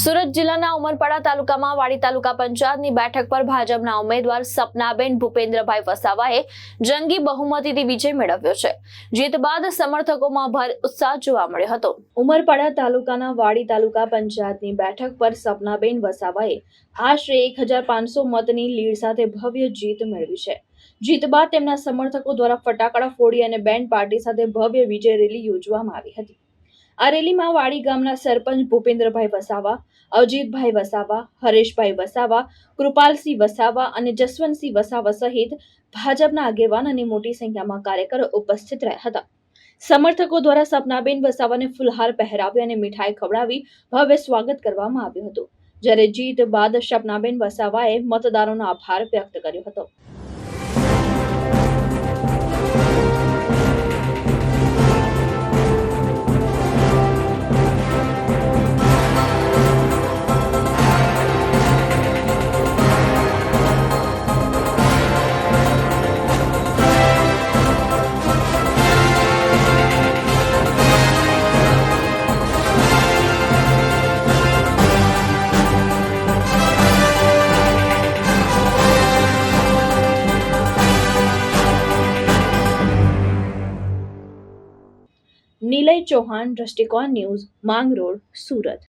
સુરત જિલ્લાના ઉમરપાડા તાલુકામાં વાડી તાલુકા પંચાયતની બેઠક પર ભાજપના ઉમેદવાર સપનાબેન ભૂપેન્દ્રભાઈ વસાવાએ જંગી બહુમતીથી વિજય મેળવ્યો છે। જીત બાદ સમર્થકોમાં ભારે ઉત્સાહ જોવા મળ્યો હતો। ઉમરપાડા તાલુકાના વાડી તાલુકા પંચાયતની બેઠક પર સપનાબેન વસાવાએ આશરે 1500 મતની લીડ સાથે ભવ્ય જીત મેળવી છે। જીત બાદ તેમના સમર્થકો દ્વારા ફટાકડા ફોડી અને બેન્ડ પાર્ટી સાથે ભવ્ય વિજય રેલી યોજવામાં આવી હતી। આ રેલીમાં વાડી ગામના સરપંચ ભૂપેન્દ્રભાઈ વસાવા, અજીતભાઈ વસાવા, હરેશભાઈ વસાવા, કૃપાલસિંહ વસાવા અને જસવંતસિંહ વસાવા સહિત ભાજપના આગેવાન અને મોટી સંખ્યામાં કાર્યકરો ઉપસ્થિત રહ્યા હતા। સમર્થકો દ્વારા સપનાબેન વસાવાને ફૂલહાર પહેરાવી અને મીઠાઈ ખવડાવી ભવ્ય સ્વાગત કરવામાં આવ્યું હતું। જ્યારે જીત બાદ સપનાબેન વસાવાએ મતદારોનો આભાર વ્યક્ત કર્યો હતો। નિલય ચૌહાણ, દ્રષ્ટિકોણ ન્યૂઝ, માંગ રોડ, સુરત।